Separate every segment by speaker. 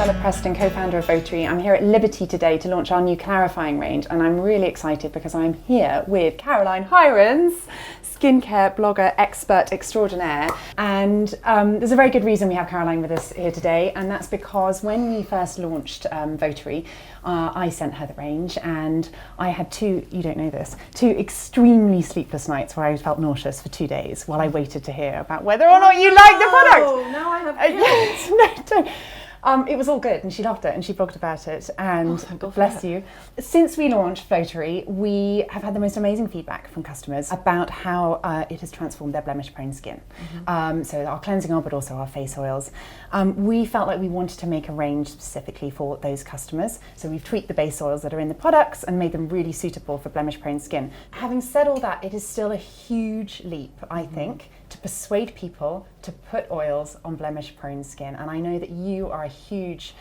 Speaker 1: Arabella Preston, co-founder of Votary. I'm here at Liberty today to launch our new clarifying range, and I'm really excited because I'm here with Caroline Hirons, skincare blogger, expert extraordinaire. And there's a very good reason we have Caroline with us here today, and that's because when we first launched Votary, I sent her the range, and I had two extremely sleepless nights where I felt nauseous for 2 days while I waited to hear about whether or not you liked the product.
Speaker 2: Oh, now I have
Speaker 1: Yes, no, don't. It was all good, and she loved it, and she blogged about it, and bless you. Since we launched Votary, we have had the most amazing feedback from customers about how it has transformed their blemish-prone skin. So our cleansing oil, but also our face oils. We felt like we wanted to make a range specifically for those customers, so we've tweaked the base oils that are in the products and made them really suitable for blemish-prone skin. Having said all that, it is still a huge leap, I think, to persuade people to put oils on blemish-prone skin, and I know that you are a huge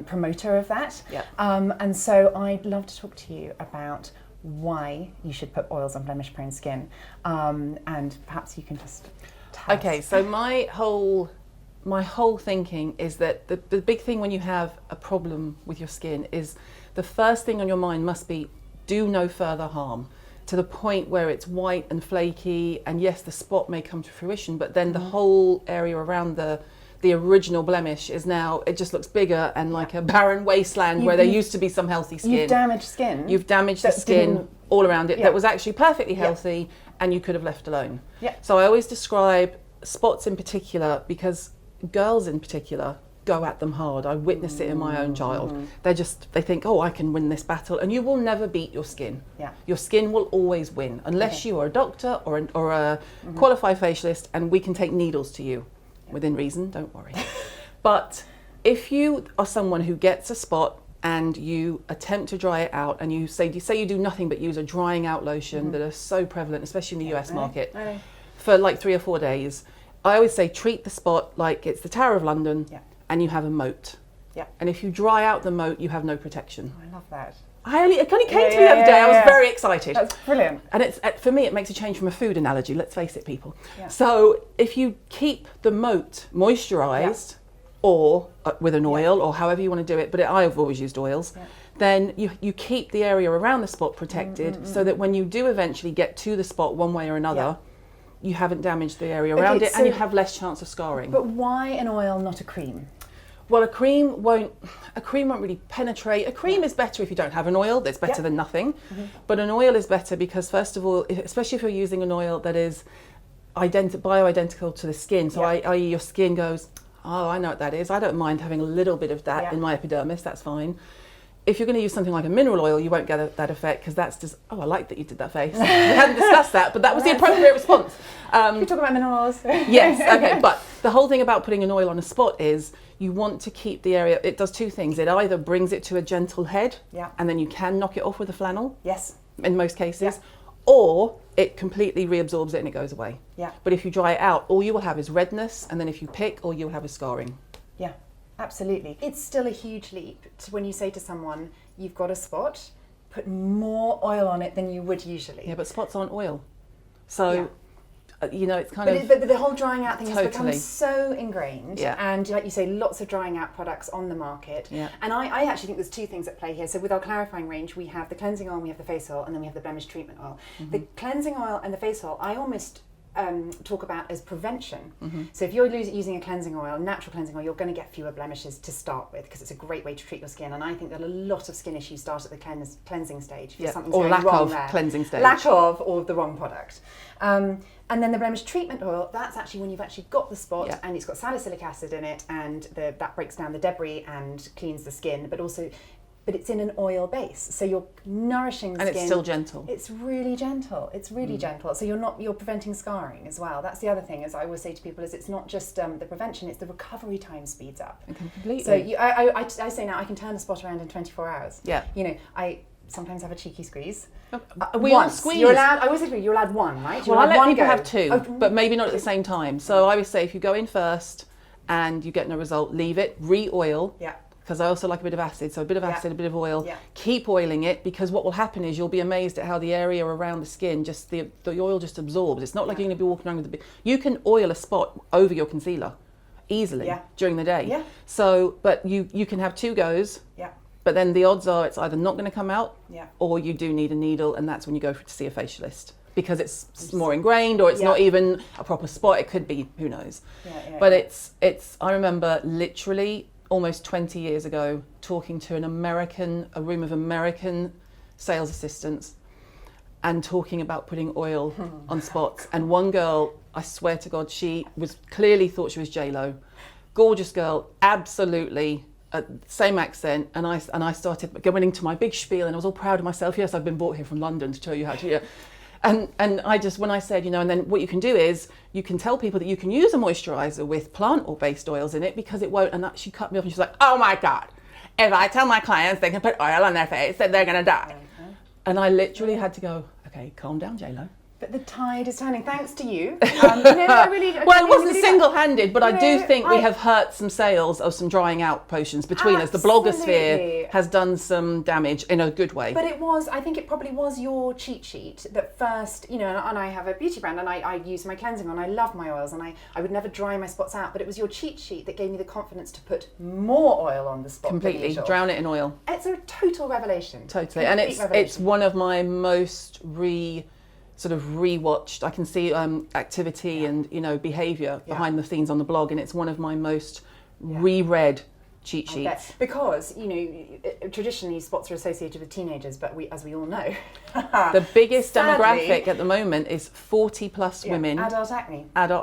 Speaker 1: promoter of that.
Speaker 2: Yep.
Speaker 1: And so I'd love to talk to you about why you should put oils on blemish-prone skin, and perhaps you can just tell
Speaker 2: Okay,
Speaker 1: us.
Speaker 2: so my whole thinking is that the big thing when you have a problem with your skin is the first thing on your mind must be do no further harm, to the point where it's white and flaky, and yes, the spot may come to fruition, but then the whole area around the original blemish is now, it just looks bigger and like a barren wasteland where there used to be some healthy skin.
Speaker 1: You've damaged skin.
Speaker 2: You've damaged the skin all around it that was actually perfectly healthy and you could have left alone.
Speaker 1: Yeah.
Speaker 2: So I always describe spots in particular, because girls in particular go at them hard. I witnessed it in my own child. They think, oh, I can win this battle, and you will never beat your skin.
Speaker 1: Yeah.
Speaker 2: Your skin will always win, unless you are a doctor or a qualified facialist, and we can take needles to you within reason, don't worry. But if you are someone who gets a spot and you attempt to dry it out, and you say you do nothing but use a drying out lotion that are so prevalent, especially in the US market, for like 3 or 4 days, I always say treat the spot like it's the Tower of London. And you have a moat. Yeah. And if you dry out the moat, you have no protection.
Speaker 1: I love that.
Speaker 2: It only came to me the other day. I was very excited.
Speaker 1: That's brilliant.
Speaker 2: And for me, it makes a change from a food analogy. Let's face it, people.
Speaker 1: Yeah.
Speaker 2: So if you keep the moat moisturised, or with an oil, or however you want to do it, but I've always used oils, then you keep the area around the spot protected, so that when you do eventually get to the spot one way or another, you haven't damaged the area around it, and you have less chance of scarring.
Speaker 1: But why an oil, not a cream?
Speaker 2: Well, a cream won't really penetrate. A cream is better if you don't have an oil. That's better than nothing. But an oil is better because, first of all, especially if you're using an oil that is bioidentical to the skin, so i.e. your skin goes, oh, I know what that is. I don't mind having a little bit of that in my epidermis, that's fine. If you're going to use something like a mineral oil, you won't get that effect, because that's just, oh, I like that you did that face. We hadn't discussed that, but that was the appropriate response.
Speaker 1: Can we talk about mineral oils?
Speaker 2: Yes, okay, but the whole thing about putting an oil on a spot is you want to keep the area, it does two things. It either brings it to a gentle head, and then you can knock it off with a flannel, in most cases, or it completely reabsorbs it and it goes away. But if you dry it out, all you will have is redness, and then if you pick, all you'll have is scarring.
Speaker 1: Yeah. Absolutely. It's still a huge leap when you say to someone, you've got a spot, put more oil on it than you would usually.
Speaker 2: Yeah, but spots aren't oil. So, it's kind of...
Speaker 1: But the whole drying out thing has become so ingrained. And like you say, lots of drying out products on the market. And I actually think there's two things at play here. So with our clarifying range, we have the cleansing oil, and we have the face oil, and then we have the blemish treatment oil. The cleansing oil and the face oil, I almost talk about as prevention. So if you're using a cleansing oil, natural cleansing oil, you're going to get fewer blemishes to start with, because it's a great way to treat your skin. And I think that a lot of skin issues start at the cleansing stage. Something's
Speaker 2: or
Speaker 1: going
Speaker 2: lack
Speaker 1: wrong
Speaker 2: of
Speaker 1: there.
Speaker 2: cleansing stage.
Speaker 1: Lack of, or the wrong product. And then the blemish treatment oil, that's actually when you've actually got the spot and it's got salicylic acid in it, and that breaks down the debris and cleans the skin, but it's in an oil base, so you're nourishing the skin.
Speaker 2: And it's still gentle.
Speaker 1: It's really gentle. It's really gentle. So you're preventing scarring as well. That's the other thing, as I always say to people, is it's not just the prevention, it's the recovery time speeds up.
Speaker 2: Completely.
Speaker 1: So I say now I can turn a spot around in 24 hours.
Speaker 2: Yeah.
Speaker 1: I sometimes have a cheeky squeeze.
Speaker 2: We all squeeze.
Speaker 1: You're allowed. I always agree. You're allowed one, right?
Speaker 2: Well, I let people have two, but maybe not at the same time. So I would say if you go in first and you get no result, leave it. Re-oil. Because I also like a bit of acid, so a bit of acid, a bit of oil. Keep oiling it, because what will happen is you'll be amazed at how the area around the skin, just the oil just absorbs. It's not like you're going to be walking around with you can oil a spot over your concealer. easily during the day.
Speaker 1: Yeah.
Speaker 2: So, but you can have 2 goes.
Speaker 1: Yeah.
Speaker 2: But then the odds are it's either not going to come out,
Speaker 1: Yeah.
Speaker 2: or you do need a needle, and that's when you go to see a facialist, because it's more ingrained, or it's not even a proper spot. It could be, who knows. But it's. I remember literally almost 20 years ago talking to a room of American sales assistants, and talking about putting oil on spots. And one girl, I swear to God, she was clearly thought she was J-Lo, gorgeous girl, absolutely. Same accent, and I started going into my big spiel, and I was all proud of myself. Yes, I've been brought here from London to show you how to. And I just, when I said, and then what you can do is you can tell people that you can use a moisturiser with plant or based oils in it, because it won't. And she cut me off, and she's like, "Oh my God, if I tell my clients they can put oil on their face, that they're gonna die." And I literally had to go, "Okay, calm down, J-Lo."
Speaker 1: But the tide is turning, thanks to you. I really,
Speaker 2: well, it wasn't single-handed, but I do think we have hurt some sales of some drying out potions between us. The blogosphere has done some damage in a good way.
Speaker 1: But I think it probably was your cheat sheet that first, and I have a beauty brand, and I use my cleansing oil, and I love my oils, and I would never dry my spots out, but it was your cheat sheet that gave me the confidence to put more oil on the spot.
Speaker 2: Completely, drown it in oil.
Speaker 1: It's a total revelation.
Speaker 2: Totally, and it's one of my most rewatched. I can see activity and behaviour behind the scenes on the blog, and it's one of my most reread cheat sheets.
Speaker 1: Because traditionally spots are associated with teenagers, but as we all know,
Speaker 2: the biggest demographic at the moment is 40 plus women.
Speaker 1: Adult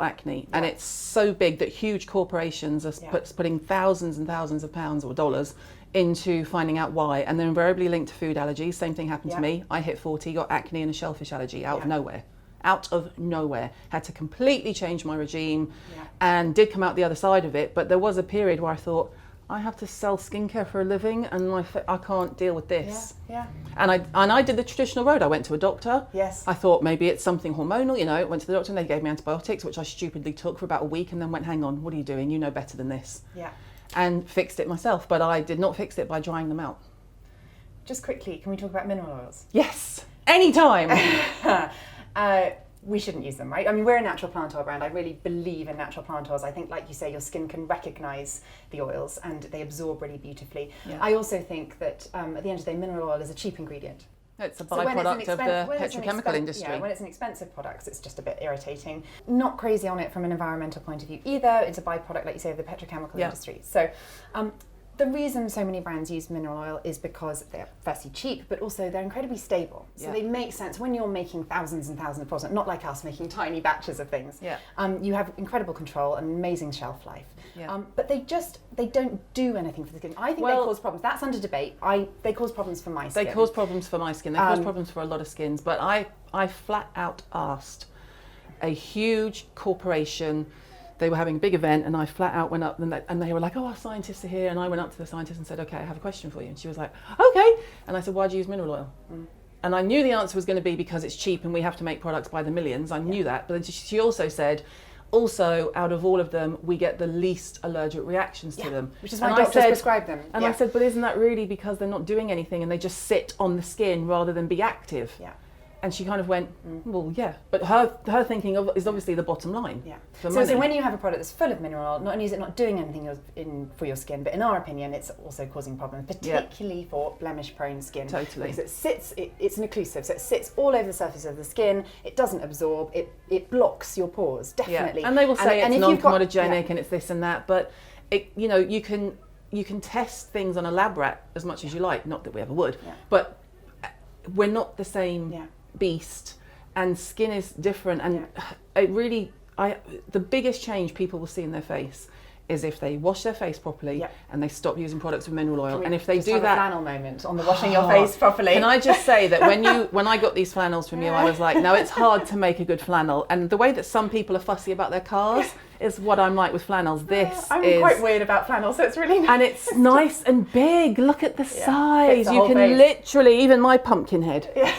Speaker 1: acne,
Speaker 2: and it's so big that huge corporations are putting thousands and thousands of pounds or dollars into finding out why, and they're invariably linked to food allergies. Same thing happened to me. I hit 40, got acne and a shellfish allergy out of nowhere. Had to completely change my regime, and did come out the other side of it. But there was a period where I thought, I have to sell skincare for a living, and I can't deal with this. And I did the traditional road. I went to a doctor. I thought maybe it's something hormonal. Went to the doctor, and they gave me antibiotics, which I stupidly took for about a week, and then went, hang on, what are you doing? You know better than this. And fixed it myself, but I did not fix it by drying them out.
Speaker 1: Just quickly, can we talk about mineral oils?
Speaker 2: Yes, anytime.
Speaker 1: We shouldn't use them, right? I mean, we're a natural plant oil brand. I really believe in natural plant oils. I think, like you say, your skin can recognise the oils and they absorb really beautifully. I also think that at the end of the day, mineral oil is a cheap ingredient.
Speaker 2: It's a byproduct of the petrochemical industry.
Speaker 1: Yeah, when it's an expensive product, it's just a bit irritating. Not crazy on it from an environmental point of view either. It's a byproduct, like you say, of the petrochemical industry. So the reason so many brands use mineral oil is because they're firstly cheap, but also they're incredibly stable. So they make sense when you're making thousands and thousands of products, not like us making tiny batches of things. You have incredible control and amazing shelf life. But they don't do anything for the skin. I think they cause problems. That's under debate. They cause problems for my skin.
Speaker 2: They cause problems for my skin. They cause problems for a lot of skins. But I flat out asked a huge corporation. They were having a big event, and I flat out went up, and they were like, "Oh, our scientists are here." And I went up to the scientist and said, "Okay, I have a question for you." And she was like, "Okay." And I said, "Why do you use mineral oil?" And I knew the answer was going to be because it's cheap and we have to make products by the millions. I knew that. But then she also said, out of all of them, we get the least allergic reactions to them.
Speaker 1: Which is why doctors prescribe them.
Speaker 2: And I said, but isn't that really because they're not doing anything and they just sit on the skin rather than be active? And she kind of went, well, yeah. But her thinking is obviously the bottom line.
Speaker 1: So when you have a product that's full of mineral oil, not only is it not doing anything for your skin, but in our opinion, it's also causing problems, particularly for blemish-prone skin.
Speaker 2: Totally.
Speaker 1: Because it's an occlusive, so it sits all over the surface of the skin. It doesn't absorb. It blocks your pores, definitely.
Speaker 2: And they will say it's non-comedogenic and it's this and that, but you can test things on a lab rat as much as you like. Not that we ever would, but we're not the same beast, and skin is different, and the biggest change people will see in their face is if they wash their face properly and they stop using products with mineral oil. And if they do that,
Speaker 1: a flannel moment on the washing your face properly.
Speaker 2: Can I just say that when I got these flannels from you, I was like, no, it's hard to make a good flannel. And the way that some people are fussy about their cars is what I'm like with flannels.
Speaker 1: I'm quite weird about flannels, so it's really nice.
Speaker 2: And it's nice and big. Look at the size. You can literally, even my pumpkin head.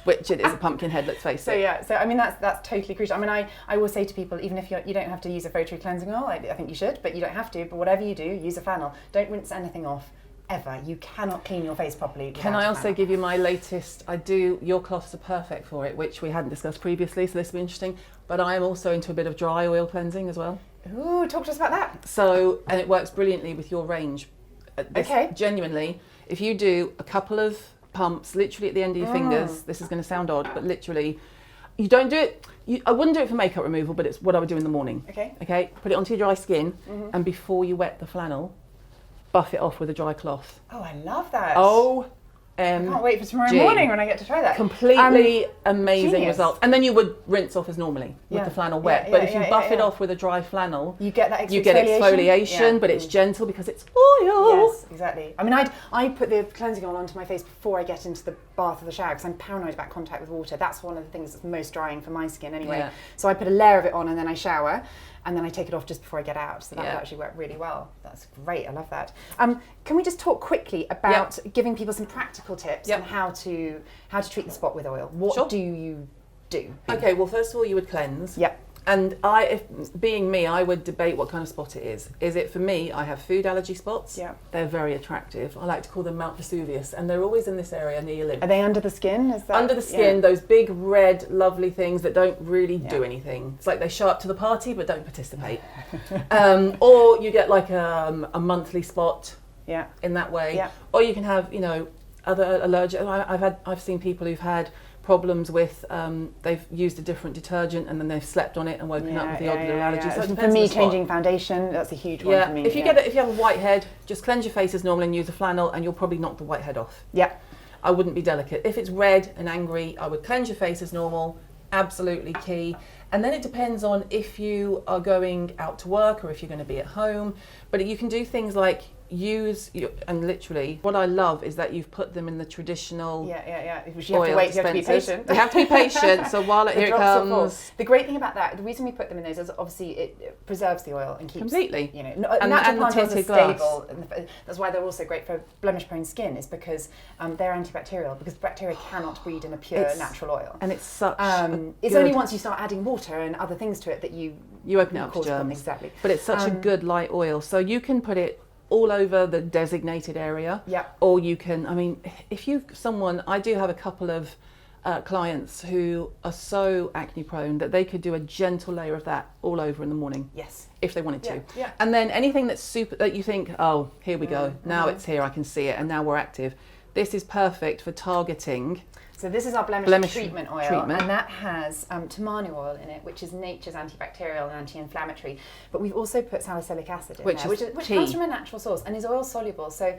Speaker 2: Which it is a pumpkin head, let's face it.
Speaker 1: So I mean that's totally crucial. I mean I will say to people, even if you don't have to use a Votary cleansing oil, I think you should, but you don't have to. But whatever you do, use a flannel. Don't rinse anything off. ever. You cannot clean your face properly.
Speaker 2: Can I also give you my latest? Your cloths are perfect for it, which we hadn't discussed previously, so this will be interesting. But I am also into a bit of dry oil cleansing as well.
Speaker 1: Ooh, talk to us about that.
Speaker 2: So, and it works brilliantly with your range.
Speaker 1: Okay.
Speaker 2: Genuinely, if you do a couple of pumps, literally at the end of your fingers, this is going to sound odd, but literally, you don't do it. I wouldn't do it for makeup removal, but it's what I would do in the morning.
Speaker 1: Okay.
Speaker 2: Okay. Put it onto your dry skin, and before you wet the flannel, buff it off with a dry cloth.
Speaker 1: Oh, I love that.
Speaker 2: I
Speaker 1: can't wait for tomorrow morning when I get to try that.
Speaker 2: Completely amazing
Speaker 1: genius.
Speaker 2: results. And then you would rinse off as normally with the flannel wet. But if you buff it off with a dry flannel,
Speaker 1: you get that extra
Speaker 2: you get exfoliation, but it's gentle because it's oil.
Speaker 1: Yes, exactly. I mean, I put the cleansing oil onto my face before I get into the bath or the shower because I'm paranoid about contact with water. That's one of the things that's most drying for my skin anyway.
Speaker 2: Yeah.
Speaker 1: So I put a layer of it on and then I shower. And then I take it off just before I get out. So that would actually work really well. That's great. I love that. Can we just talk quickly about giving people some practical tips on how to treat the spot with oil? What do you do?
Speaker 2: Okay, well, first of all, you would cleanse.
Speaker 1: Yep.
Speaker 2: And being me, I would debate what kind of spot it is. Is it for me? I have food allergy spots.
Speaker 1: Yeah.
Speaker 2: They're very attractive. I like to call them Mount Vesuvius, and they're always in this area near your lips.
Speaker 1: Are they under the skin? Is that
Speaker 2: under the skin? Those big red, lovely things that don't really do anything. It's like they show up to the party but don't participate. Or you get like a monthly spot.
Speaker 1: Yeah.
Speaker 2: In that way.
Speaker 1: Yeah.
Speaker 2: Or you can have other allergic. I've seen people who've had problems with they've used a different detergent and then they've slept on it and woken up with the ocular allergy. So
Speaker 1: for me, changing foundation, that's a huge one for me.
Speaker 2: If you if you have a whitehead, just cleanse your face as normal and use a flannel and you'll probably knock the whitehead off.
Speaker 1: Yeah.
Speaker 2: I wouldn't be delicate. If it's red and angry, I would cleanse your face as normal, absolutely key. And then it depends on if you are going out to work or if you're going to be at home. But you can do things like and literally what I love is that you've put them in the traditional
Speaker 1: you have to be patient.
Speaker 2: You have to be patient. So while here it comes,
Speaker 1: the great thing about that, the reason we put them in those is obviously it preserves the oil and keeps
Speaker 2: completely
Speaker 1: natural plant oils are stable. And that's why they're also great for blemish prone skin, is because they're antibacterial, because bacteria cannot breed in a pure natural oil.
Speaker 2: And it's such
Speaker 1: it's only once you start adding water and other things to it that you
Speaker 2: open it up to germs.
Speaker 1: Exactly.
Speaker 2: But it's such a good light oil, so you can put it all over the designated area.
Speaker 1: Yeah.
Speaker 2: Or you can, I do have a couple of clients who are so acne prone that they could do a gentle layer of that all over in the morning.
Speaker 1: Yes.
Speaker 2: If they wanted to.
Speaker 1: Yeah.
Speaker 2: And then anything that's super, that you think, oh, here we go, now it's here, I can see it, and now we're active. This is perfect for targeting.
Speaker 1: So this is our blemish treatment oil, and that has tamani oil in it, which is nature's antibacterial and anti-inflammatory. But we've also put salicylic acid in there, which comes from a natural source and is oil soluble. So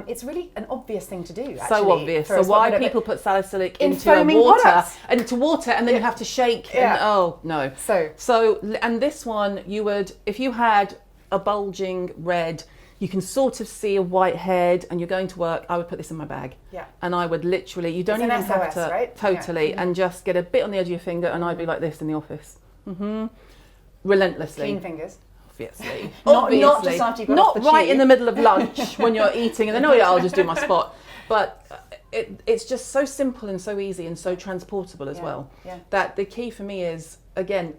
Speaker 1: it's really an obvious thing to do. Actually,
Speaker 2: so obvious. So why people put salicylic into water, and then you have to shake?
Speaker 1: Yeah.
Speaker 2: And, oh no. So and this one you would, if you had a bulging red. You can sort of see a white head and you're going to work, I would put this in my bag.
Speaker 1: Yeah.
Speaker 2: And I would literally, you don't even have to,
Speaker 1: right?
Speaker 2: Totally, and just get a bit on the edge of your finger and I'd be like this in the office. Relentlessly.
Speaker 1: Clean fingers.
Speaker 2: Obviously.
Speaker 1: Not just after you've got off the
Speaker 2: right
Speaker 1: tube.
Speaker 2: in the middle of lunch when you're eating and then, I'll just do my spot. But it's just so simple and so easy and so transportable as well.
Speaker 1: Yeah.
Speaker 2: That the key for me is, again,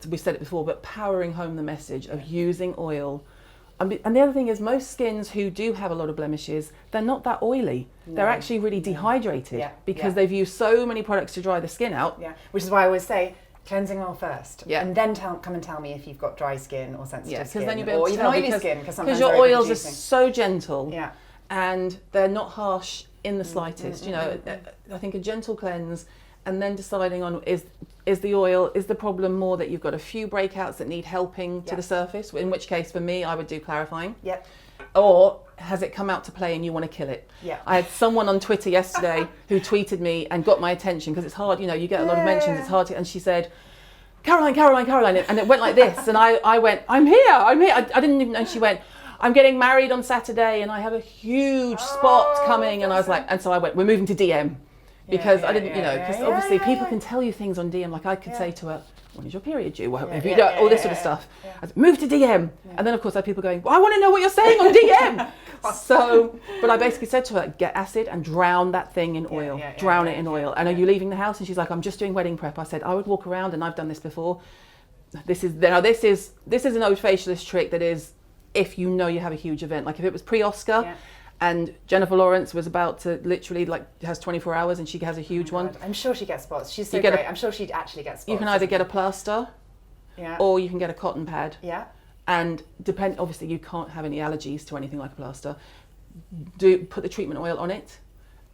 Speaker 2: we said it before, but powering home the message of using oil. And the other thing is, most skins who do have a lot of blemishes, they're not that oily. No. They're actually really dehydrated because they've used so many products to dry the skin out.
Speaker 1: Yeah, which is why I always say cleansing oil first, and then come and tell me if you've got dry skin or sensitive skin,
Speaker 2: then you'll be able to
Speaker 1: even oily skin, because
Speaker 2: your oils are so gentle, and they're not harsh in the slightest. I think a gentle cleanse, and then deciding on is the problem more that you've got a few breakouts that need helping to the surface, in which case for me I would do clarifying.
Speaker 1: Yep.
Speaker 2: Or has it come out to play and you want to kill it?
Speaker 1: Yeah.
Speaker 2: I had someone on Twitter yesterday who tweeted me and got my attention because it's hard, you get a lot of mentions, it's hard to, and she said, Caroline, and it went like this, and I went, I'm here. I didn't even know. She went, I'm getting married on Saturday and I have a huge spot coming, and I was like, and so I went, we're moving to DM. Because I didn't, because obviously people can tell you things on DM. Like I could say to her, when is your period due? All this sort of stuff. I said, move to DM. And then of course I had people going, well, I want to know what you're saying on DM. But I basically said to her, get acid and drown that thing in oil. Drown it in oil. And are you leaving the house? And she's like, I'm just doing wedding prep. I said, I would walk around, and I've done this before. This is an old facialist trick that is if you know you have a huge event. Like if it was pre-Oscar and Jennifer Lawrence was about to literally has 24 hours and she has a huge one.
Speaker 1: I'm sure she gets spots. She's so great. I'm sure she'd actually get spots.
Speaker 2: You can either get a plaster or you can get a cotton pad.
Speaker 1: Yeah.
Speaker 2: And obviously you can't have any allergies to anything like a plaster. Put the treatment oil on it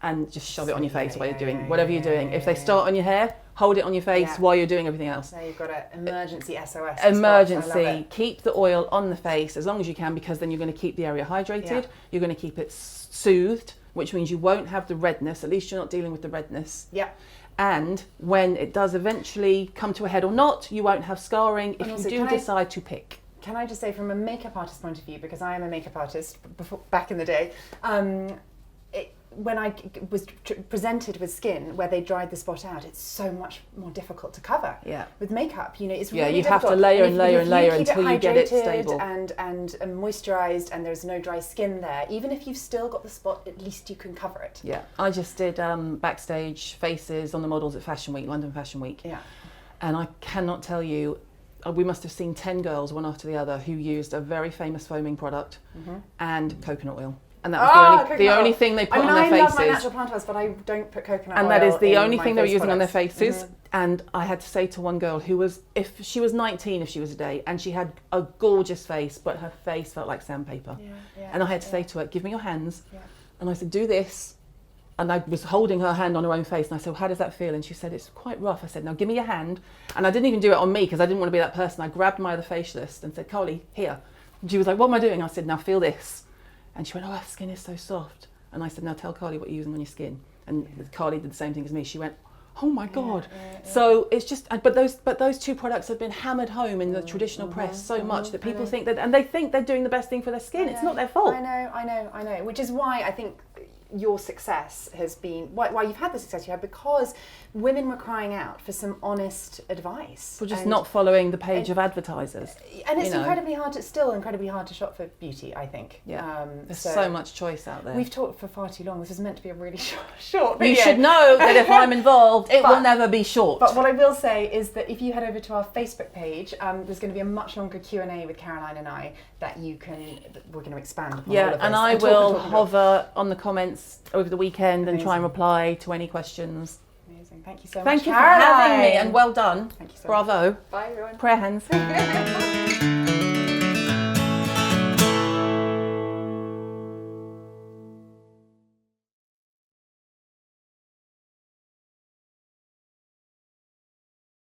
Speaker 2: and just shove it on your face while you're doing whatever you're doing. If they start on your hair, hold it on your face while you're doing everything else.
Speaker 1: So you've got an emergency SOS.
Speaker 2: Emergency. Keep the oil on the face as long as you can, because then you're going to keep the area hydrated. Yeah. You're going to keep it soothed, which means you won't have the redness. At least you're not dealing with the redness.
Speaker 1: Yeah.
Speaker 2: And when it does eventually come to a head or not, you won't have scarring if you do decide to pick.
Speaker 1: Can I just say, from a makeup artist point of view, because I am a makeup artist back in the day, when I was presented with skin where they dried the spot out, it's so much more difficult to cover. Yeah. With makeup, it's really
Speaker 2: you
Speaker 1: difficult.
Speaker 2: have to layer and layer and layer until you get it stable.
Speaker 1: And moisturised, and there's no dry skin there. Even if you've still got the spot, at least you can cover it.
Speaker 2: Yeah. I just did backstage faces on the models at Fashion Week, London Fashion Week. Yeah. And I cannot tell you, we must have seen 10 girls, one after the other, who used a very famous foaming product and coconut oil. And that was the only thing they put on their faces.
Speaker 1: I love my natural plant oils, but I don't put coconut oil.
Speaker 2: And that is the only thing they were using on their faces. And I had to say to one girl who was, if she was 19, if she was a day, and she had a gorgeous face, but her face felt like sandpaper. And I had to say to her, give me your hands. And I said, do this. And I was holding her hand on her own face, and I said, well, how does that feel? And she said, it's quite rough. I said, now give me your hand. And I didn't even do it on me because I didn't want to be that person. I grabbed my other facialist and said, Carly, here. And she was like, what am I doing? I said, now feel this. And she went, oh, her skin is so soft. And I said, now tell Carly what you're using on your skin. And Carly did the same thing as me. She went, oh my God. So it's just, but those two products have been hammered home in the traditional press so much that people think that, and they think they're doing the best thing for their skin. It's not their fault.
Speaker 1: I know. Which is why I think your success has been, why you've had the success you had, because women were crying out for some honest advice.
Speaker 2: For just not following the page of advertisers.
Speaker 1: And it's incredibly hard to shop for beauty, I think.
Speaker 2: Yeah. There's so much choice out there.
Speaker 1: We've talked for far too long. This is meant to be a really short video.
Speaker 2: You should know that if I'm involved, it will never be short.
Speaker 1: But what I will say is that if you head over to our Facebook page, there's going to be a much longer Q&A with Caroline and I that we're going to expand upon all of this.
Speaker 2: And I will hover on the comments over the weekend and try and reply to any questions.
Speaker 1: Amazing. Thank you so much.
Speaker 2: Thank you for having me, and well done.
Speaker 1: Thank you so
Speaker 2: Bravo.
Speaker 1: much. Bye, everyone.
Speaker 2: Prayer hands.